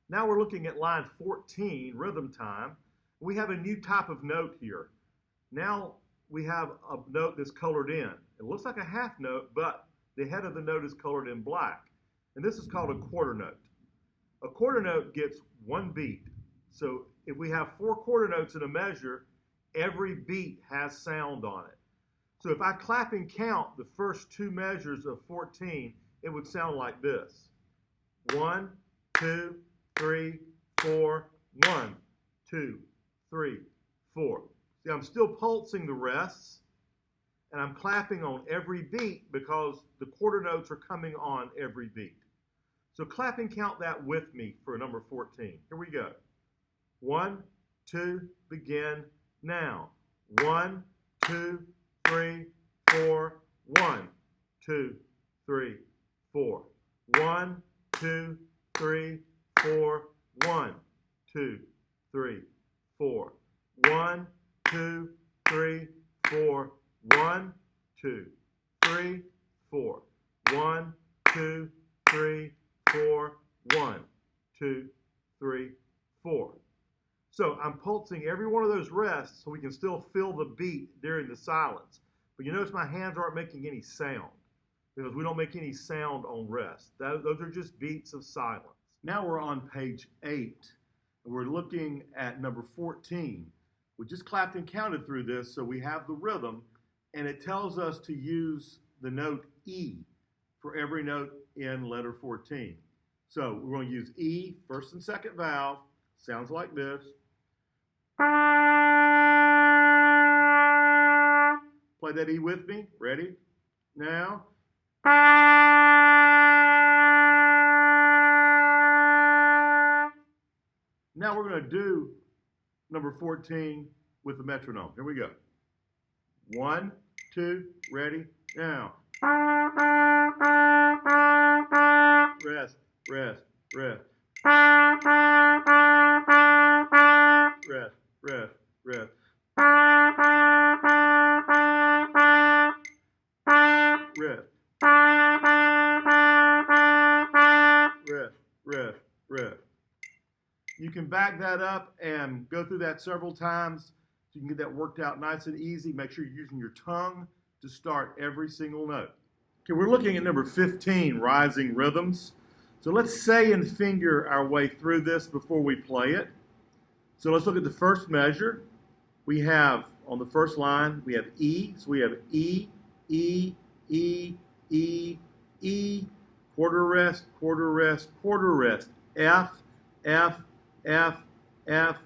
Now we're looking at line 14, rhythm time. We have a new type of note here. Now we have a note that's colored in. It looks like a half note, but the head of the note is colored in black. And this is called a quarter note. A quarter note gets one beat. So if we have 4 quarter notes in a measure, every beat has sound on it. So if I clap and count the first 2 measures of 14, it would sound like this. 1, 2, 3, 4, 1, 2, 3, 4. See, I'm still pulsing the rests, and I'm clapping on every beat because the quarter notes are coming on every beat. So clap and count that with me for number 14. Here we go. 1, 2, begin now. 1, 2, 3, 4, 1, 2, 3, 4. 1, 2, 3, 4, 1, 2, 3, 4. 1, 2, 3, 4, 1, 2, 3, 4. 1, 2, 3, 4, 1, 2, 3, 4. So I'm pulsing every one of those rests so we can still feel the beat during the silence. But you notice my hands aren't making any sound because we don't make any sound on rest. Those are just beats of silence. Now we're on page 8, and we're looking at number 14. We just clapped and counted through this, so we have the rhythm, and it tells us to use the note E for every note in letter 14. So we're going to use E, first and second valve. Sounds like this. Play that E with me. Ready? Now. Now we're going to do number 14 with the metronome. Here we go. 1, 2, ready, now. Rest, rest, rest. Rest, rest, rest. Rest. Rest, rest, rest. You can back that up and go through that several times so you can get that worked out nice and easy. Make sure you're using your tongue to start every single note. Okay, we're looking at number 15, rising rhythms. So let's say and finger our way through this before we play it. So let's look at the first measure. We have, on the first line, we have E. So we have E, E, E, E, E, quarter rest, quarter rest, quarter rest. F, F, F, F,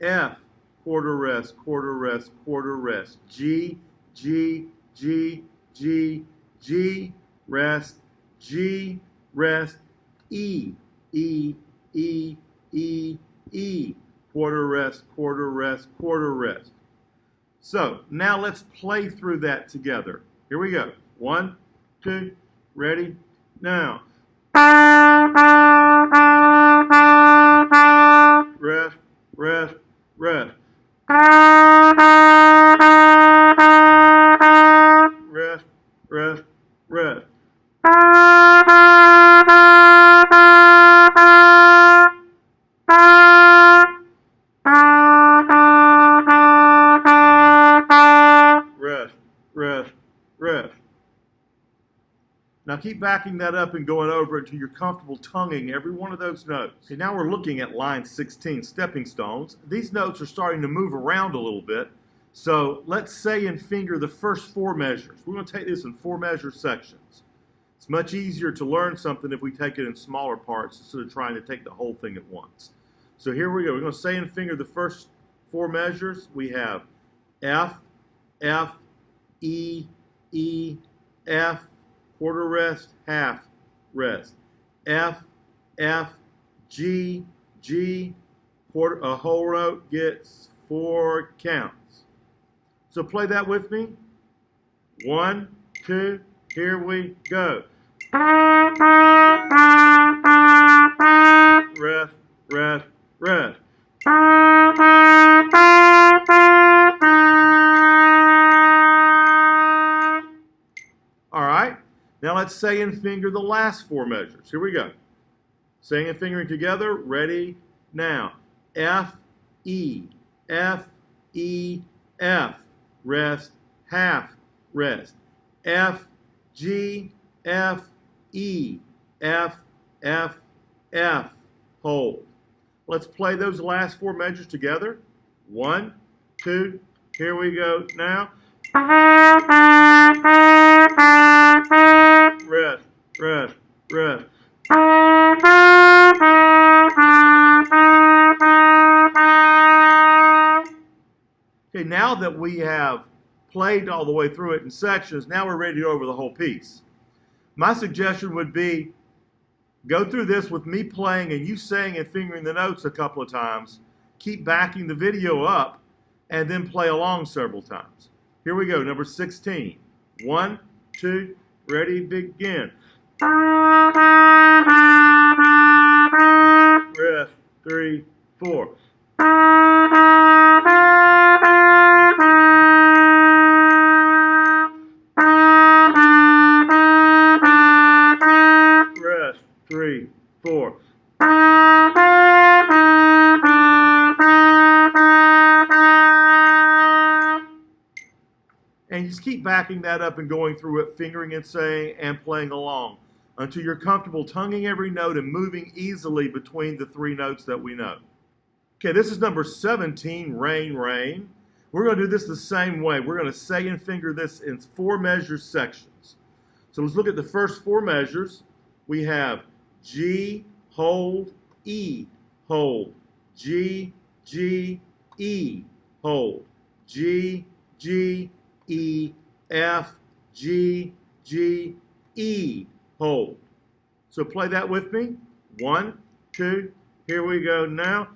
F, quarter rest, quarter rest, quarter rest. G, G, G, G, G, rest, G, rest. E, E, E, E, E, quarter rest, quarter rest, quarter rest. So now let's play through that together. Here we go. 1, 2, ready, now. Rest, rest, rest. Rest, rest, rest. Rest, rest, rest. Now keep backing that up and going over it until you're comfortable tonguing every one of those notes. Okay, now we're looking at line 16, stepping stones. These notes are starting to move around a little bit. So let's say and finger the first 4 measures. We're going to take this in 4 measure sections. It's much easier to learn something if we take it in smaller parts instead of trying to take the whole thing at once. So here we go. We're going to say and finger the first 4 measures. We have F, F, E, E, F, quarter rest, half rest. F, F, G, G, quarter, a whole note gets 4 counts. So play that with me. 1, 2, here we go. Rest, rest, rest. All right. Now let's say and finger the last 4 measures. Here we go. Saying and fingering together. Ready? Now. F, E, F, E, F. Rest, half, rest. F, G, F, E, F, F, F. Hold. Let's play those last four measures together. 1, 2, here we go now. Rest, rest, rest. Okay, now that we have played all the way through it in sections, now we're ready to go over the whole piece. My suggestion would be go through this with me playing and you saying and fingering the notes a couple of times. Keep backing the video up and then play along several times. Here we go, number 16. 1, 2, ready, begin. Rest, 3, 4. Rest, 3, 4. And just keep backing that up and going through it, fingering and saying and playing along until you're comfortable tonguing every note and moving easily between the three notes that we know. Okay, this is number 17, Rain, Rain. We're going to do this the same way. We're going to say and finger this in 4 measure sections. So let's look at the first 4 measures. We have G, hold, E, hold, G, G, E, hold, G, G, E, F, G, G, E, hold. So play that with me. 1, 2, here we go now.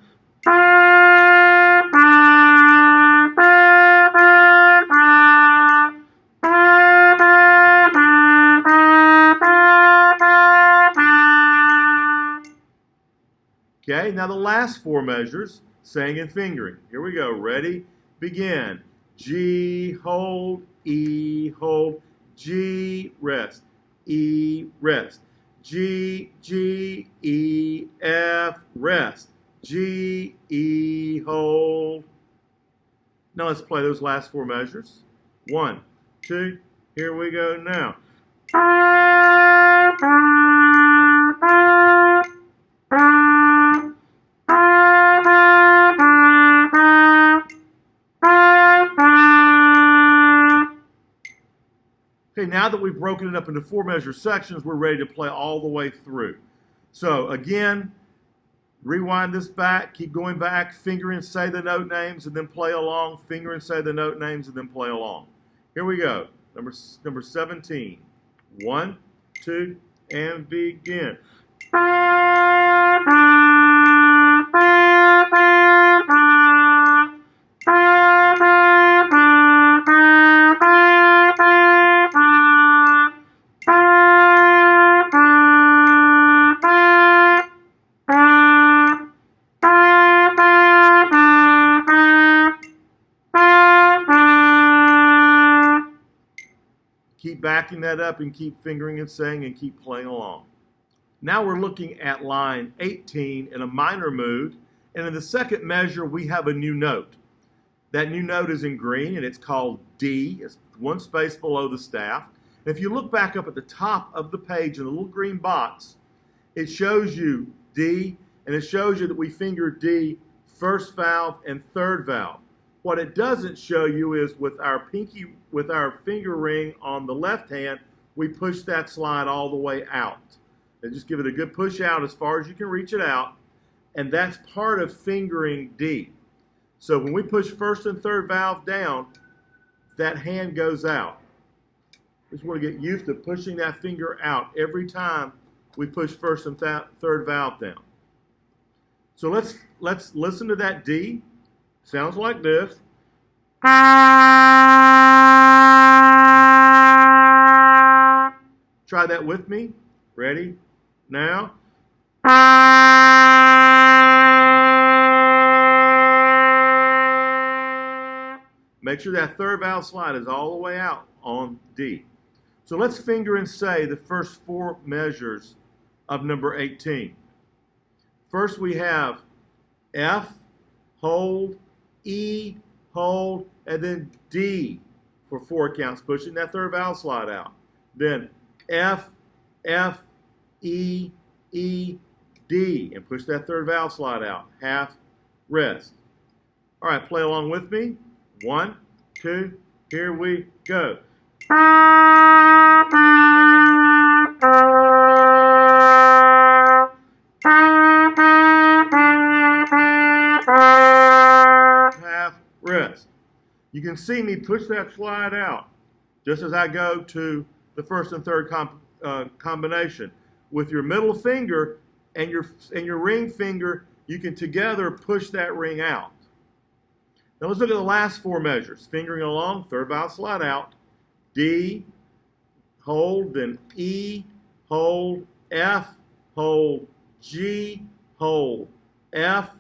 Okay, now the last 4 measures, saying and fingering. Here we go. Ready? Begin. G, hold, E, hold, G, rest, E, rest, G, G, E, F, rest, G, E, hold. Now let's play those last 4 measures. 1, 2, here we go now. Okay, now that we've broken it up into 4 measure sections, we're ready to play all the way through. So again, rewind this back, keep going back, finger and say the note names, and then play along, finger and say the note names, and then play along. Here we go, number 17. 1, 2, and begin. Keep backing that up and keep fingering and saying and keep playing along. Now we're looking at line 18 in a minor mood, and in the second measure we have a new note. That new note is in green and it's called D. It's 1 space below the staff. And if you look back up at the top of the page in the little green box, it shows you D, and it shows you that we finger D first valve and third valve. What it doesn't show you is with our finger ring on the left hand, we push that slide all the way out. And just give it a good push out as far as you can reach it out, and that's part of fingering D. So when we push first and third valve down, that hand goes out. Just want to get used to pushing that finger out every time we push first and third valve down. So let's listen to that D. Sounds like this. Try that with me. Ready? Now. Make sure that third valve slide is all the way out on D. So let's finger and say the first 4 measures of number 18. First we have F, hold, E, hold, and then D for 4 counts, pushing that third valve slide out. Then F, F, E, E, D, and push that third valve slide out. Half, rest. All right, play along with me. 1, 2, here we go. Half, rest. You can see me push that slide out just as I go to the first and third combination. With your middle finger and your ring finger, you can together push that ring out. Now let's look at the last 4 measures. Fingering along, third valve slide out, D, hold, then E, hold, F, hold, G, hold, F,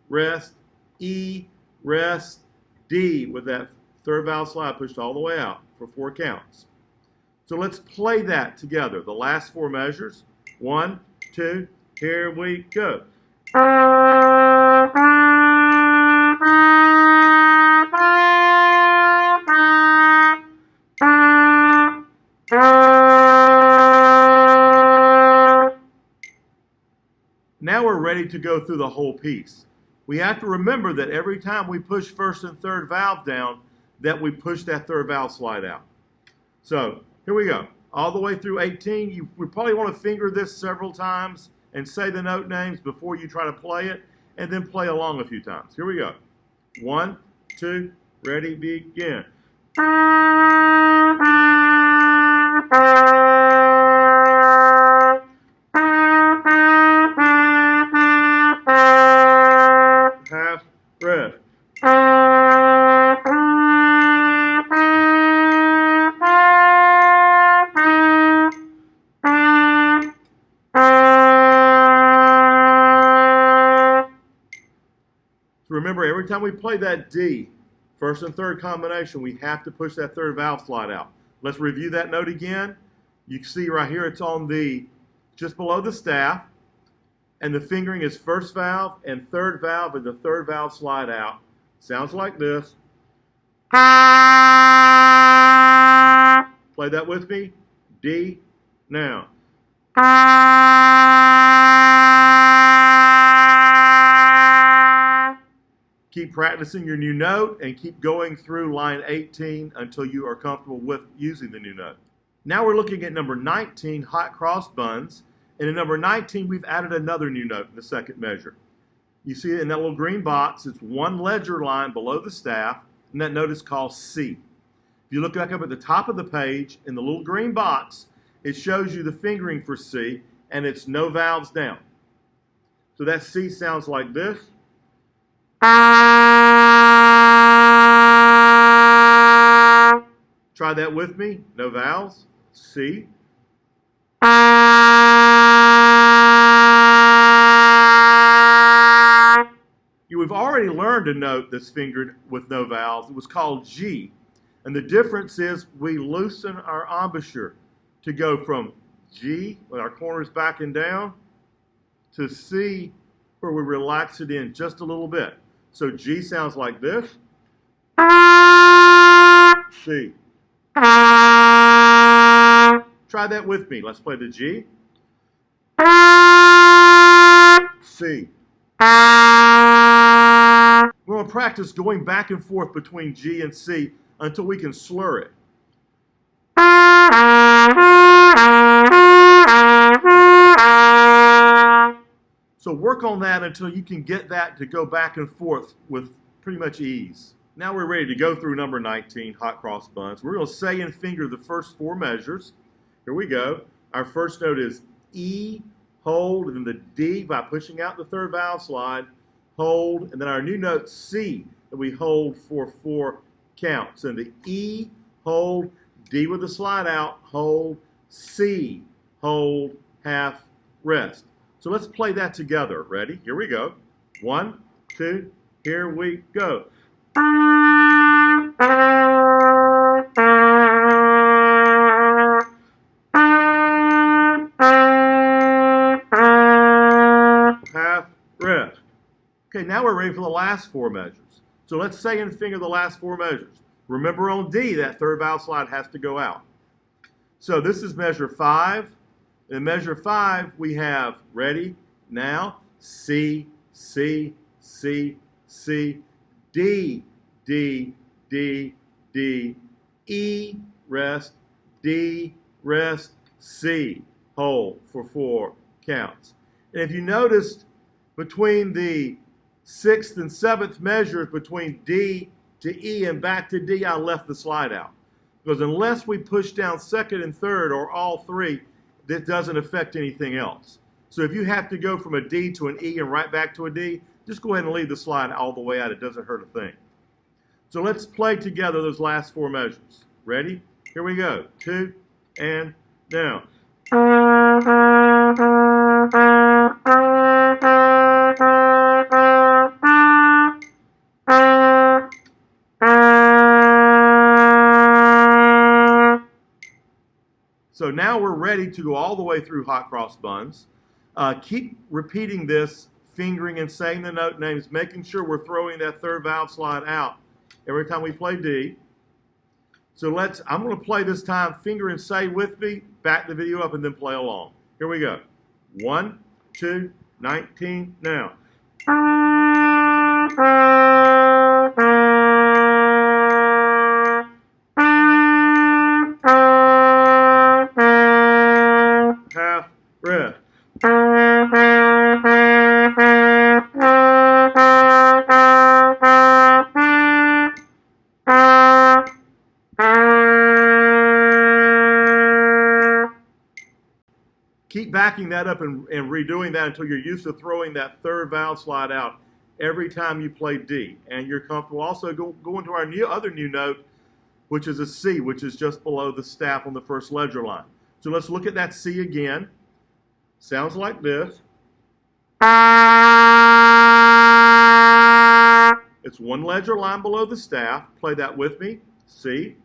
rest, E, rest, D, with that third valve slide pushed all the way out for 4 counts. So let's play that together. The last 4 measures. 1, 2, here we go. Now we're ready to go through the whole piece. We have to remember that every time we push first and third valve down, that we push that third valve slide out. So here we go. All the way through 18. You probably want to finger this several times and say the note names before you try to play it, and then play along a few times. Here we go. 1, 2, ready, begin. Half, rest. Remember, every time we play that D, first and third combination, we have to push that third valve slide out. Let's review that note again. You can see right here it's on the, just below the staff, and the fingering is first valve and the third valve slide out. Sounds like this. Play that with me. D, now. Keep practicing your new note and keep going through line 18 until you are comfortable with using the new note. Now we're looking at number 19, hot cross buns. And in number 19, we've added another new note in the second measure. You see it in that little green box. It's one ledger line below the staff, and that note is called C. If you look back up at the top of the page, in the little green box, it shows you the fingering for C, and it's no valves down. So that C sounds like this. Try that with me. No valves. C. We've already learned a note that's fingered with no valves. It was called G. And the difference is we loosen our embouchure to go from G, with our corners backing down, to C, where we relax it in just a little bit. So G sounds like this. C. Try that with me. Let's play the G. C. We're going to practice going back and forth between G and C until we can slur it. So work on that until you can get that to go back and forth with pretty much ease. Now we're ready to go through number 19, hot cross buns. We're going to say and finger the first 4 measures. Here we go. Our first note is E, hold, and then the D by pushing out the third valve slide, hold, and then our new note C that we hold for 4 counts. And the E, hold, D with the slide out, hold, C, hold, half, rest. So let's play that together. Ready? Here we go. 1, 2, here we go. Half, Okay, now we're ready for the last four measures. So let's say and finger the last four measures. Remember on D, that third valve slide has to go out. So this is measure 5. In measure 5, we have, ready, now, C, C, C, C, D, D, D, D, E, rest, D, rest, C, hold for 4 counts. And if you noticed, between the 6th and 7th measures, between D to E and back to D, I left the slide out. Because unless we push down 2nd and 3rd or all 3, that doesn't affect anything else. So if you have to go from a D to an E and right back to a D, just go ahead and leave the slide all the way out. It doesn't hurt a thing. So let's play together those last 4 measures. Ready? Here we go. 2 and down. So now we're ready to go all the way through hot cross buns. Keep repeating this, fingering and saying the note names, making sure we're throwing that third valve slide out every time we play D. So I'm going to play this time, finger and say with me, back the video up and then play along. Here we go. 1, 2, 19, now. Half rest. Keep backing that up and redoing that until you're used to throwing that third valve slide out every time you play D. And you're comfortable. Also, go into our other new note, which is a C, which is just below the staff on the first ledger line. So let's look at that C again. Sounds like this. It's one ledger line below the staff. Play that with me. C.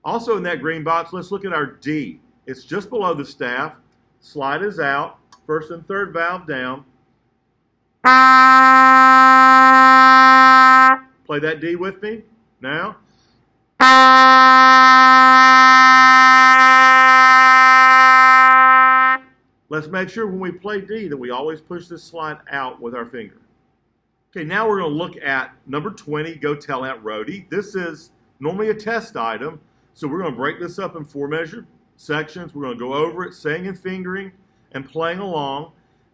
Also in that green box, let's look at our D. It's just below the staff. Slide is out. First and third valve down. Play that D with me. Now. Let's make sure when we play D that we always push this slide out with our finger. Okay, now we're going to look at number 20, Go Tell Aunt Rhody. This is normally a test item, so we're going to break this up in 4 measure sections. We're going to go over it, saying and fingering and playing along,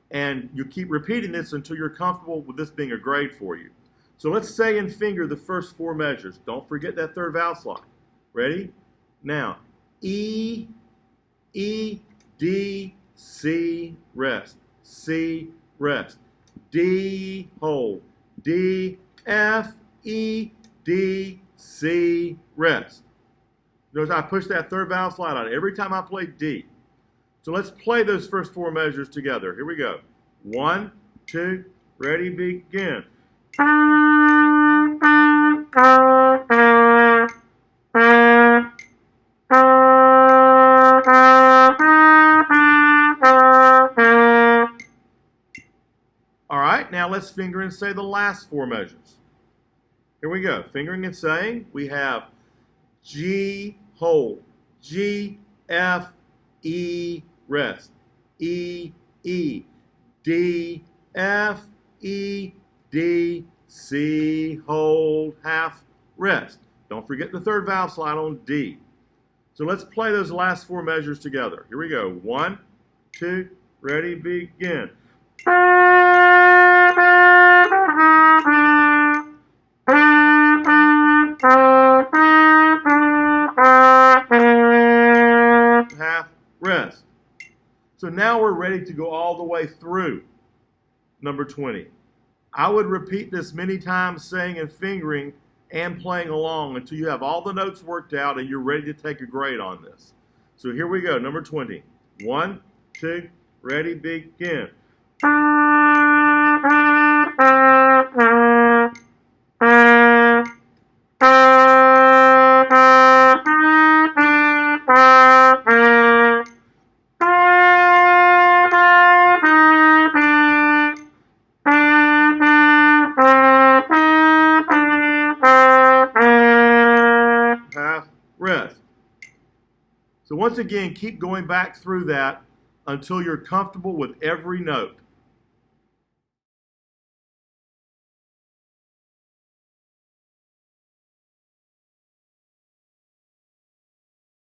and you keep repeating this until you're comfortable with this being a grade for you. So let's say and finger the first 4 measures. Don't forget that third valve slide. Ready? Now, E, E, D, C, rest. C, rest. D, hold. D, F, E, D, C, rest. Notice I push that third valve slide out every time I play D. So let's play those first 4 measures together. Here we go. 1, 2, ready, begin. All right, now let's finger and say the last 4 measures. Here we go. Fingering and saying, we have G, hold. G, F, E, rest. E, E. D, F, E, D, C, hold, half, rest. Don't forget the third valve slide on D. So let's play those last 4 measures together. Here we go. 1, 2, ready, begin. Half, rest. So now we're ready to go all the way through number 20. I would repeat this many times, saying and fingering and playing along until you have all the notes worked out and you're ready to take a grade on this. So here we go, number 20. 1, 2, ready, begin. rest. So once again, keep going back through that until you're comfortable with every note.